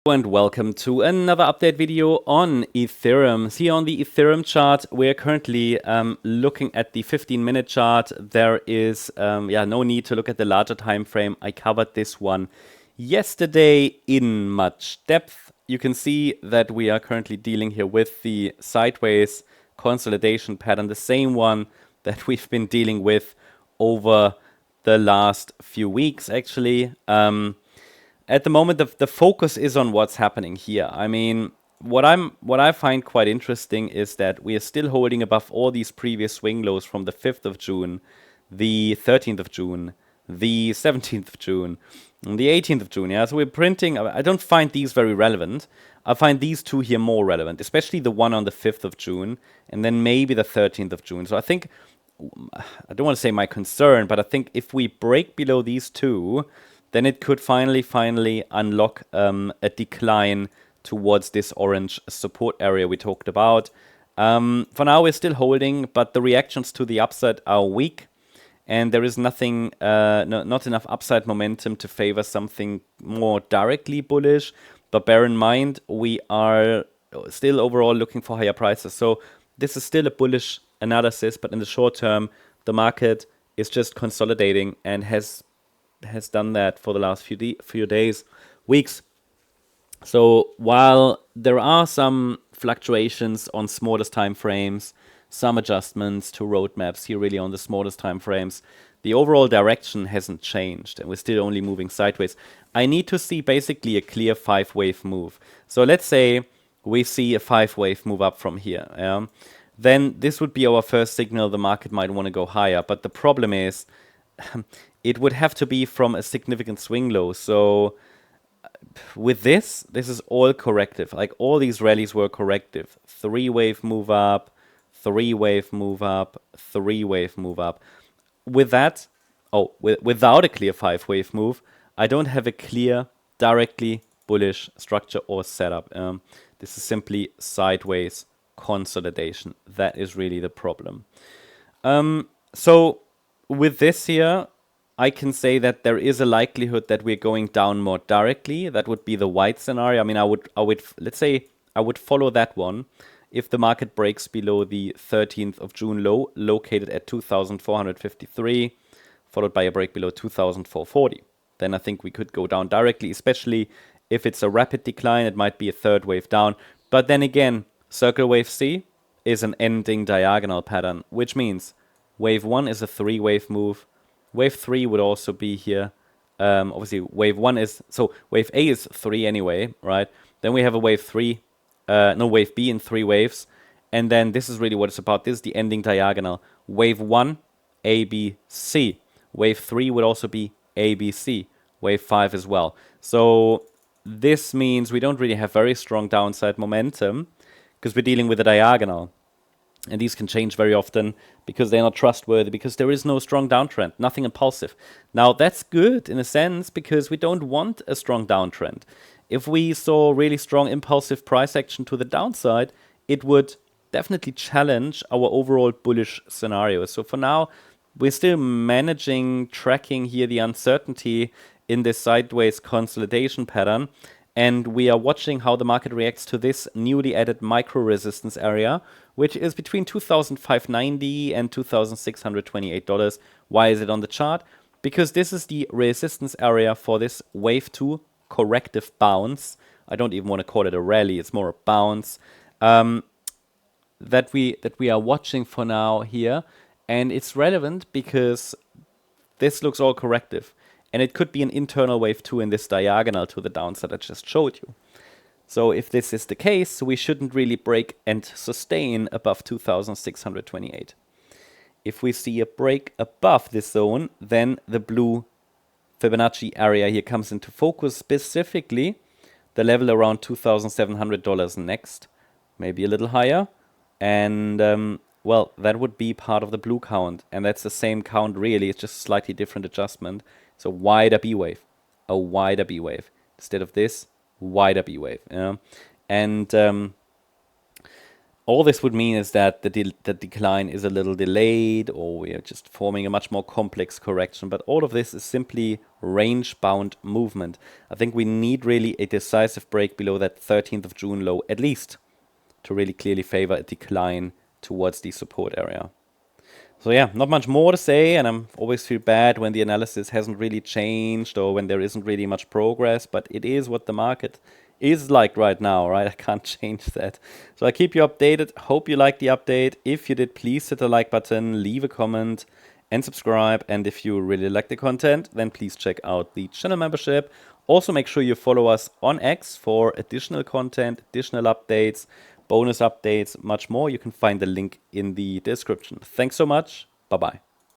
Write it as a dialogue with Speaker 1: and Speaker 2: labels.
Speaker 1: And welcome to another update video on Ethereum. Here on the Ethereum chart, we're currently looking at the 15-minute chart. There is no need to look at the larger time frame. I covered this one yesterday in much depth. You can see that we are currently dealing here with the sideways consolidation pattern, the same one that we've been dealing with over the last few weeks, actually. At the moment, the focus is on what's happening here. I mean, what I find quite interesting is that we are still holding above all these previous swing lows from the 5th of June, the 13th of June, the 17th of June, and the 18th of June. Yeah, so we're printing. I don't find these very relevant. I find these two here more relevant, especially the one on the 5th of June, and then maybe the 13th of June. So I think, I don't want to say my concern, but I think if we break below these two, then it could finally unlock a decline towards this orange support area we talked about. For now, we're still holding, but the reactions to the upside are weak, and there is not enough upside momentum to favor something more directly bullish. But bear in mind, we are still overall looking for higher prices. So this is still a bullish analysis, but in the short term, the market is just consolidating and has done that for the last few days, weeks. So while there are some fluctuations on smallest time frames, some adjustments to roadmaps here really on the smallest time frames, the overall direction hasn't changed and we're still only moving sideways. I need to see basically a clear 5-wave move. So let's say we see a 5-wave move up from here. Then this would be our first signal the market might want to go higher. But the problem is it would have to be from a significant swing low. So with this is all corrective. Like all these rallies were corrective. 3-wave move up, 3-wave move up, 3-wave move up. With that, without a clear 5-wave move, I don't have a clear, directly bullish structure or setup. This is simply sideways consolidation. That is really the problem. So with this here, I can say that there is a likelihood that we're going down more directly. That would be the white scenario. I mean, I would let's say I would follow that one if the market breaks below the 13th of June low, located at 2,453, followed by a break below 2,440. Then I think we could go down directly, especially if it's a rapid decline. It might be a third wave down. But then again, circle wave C is an ending diagonal pattern, which means wave 1 is a 3-wave move. Wave 3 would also be here. Obviously, wave 1 is... So, wave A is 3 anyway, right? Then we have a wave 3. Wave B in 3 waves. And then this is really what it's about. This is the ending diagonal. Wave 1, A, B, C. Wave 3 would also be A, B, C. Wave 5 as well. So, this means we don't really have very strong downside momentum because we're dealing with a diagonal. And these can change very often because they're not trustworthy, because there is no strong downtrend, nothing impulsive. Now, that's good in a sense because we don't want a strong downtrend. If we saw really strong impulsive price action to the downside, it would definitely challenge our overall bullish scenario. So for now, we're still tracking here the uncertainty in this sideways consolidation pattern. And we are watching how the market reacts to this newly added micro resistance area, which is between $2,590 and $2,628. Why is it on the chart? Because this is the resistance area for this wave 2 corrective bounce. I don't even want to call it a rally, it's more a bounce. That we are watching for now here. And it's relevant because this looks all corrective. And it could be an internal wave 2 in this diagonal to the downside I just showed you. So if this is the case, we shouldn't really break and sustain above 2,628. If we see a break above this zone, then the blue Fibonacci area here comes into focus, specifically the level around $2,700 next, maybe a little higher. And well, that would be part of the blue count. And that's the same count really, it's just a slightly different adjustment. So wider B wave, a wider B wave. Instead of this, wider B wave. And All this would mean is that the decline is a little delayed, or we are just forming a much more complex correction. But all of this is simply range-bound movement. I think we need really a decisive break below that 13th of June low, at least, to really clearly favor a decline towards the support area. So yeah, not much more to say, and I always feel bad when the analysis hasn't really changed or when there isn't really much progress, but it is what the market is like right now, right? I can't change that. So I keep you updated. Hope you liked the update. If you did, please hit the like button, leave a comment, and subscribe. And if you really like the content, then please check out the channel membership. Also, make sure you follow us on X for additional content, additional updates, bonus updates, much more. You can find the link in the description. Thanks so much. Bye-bye.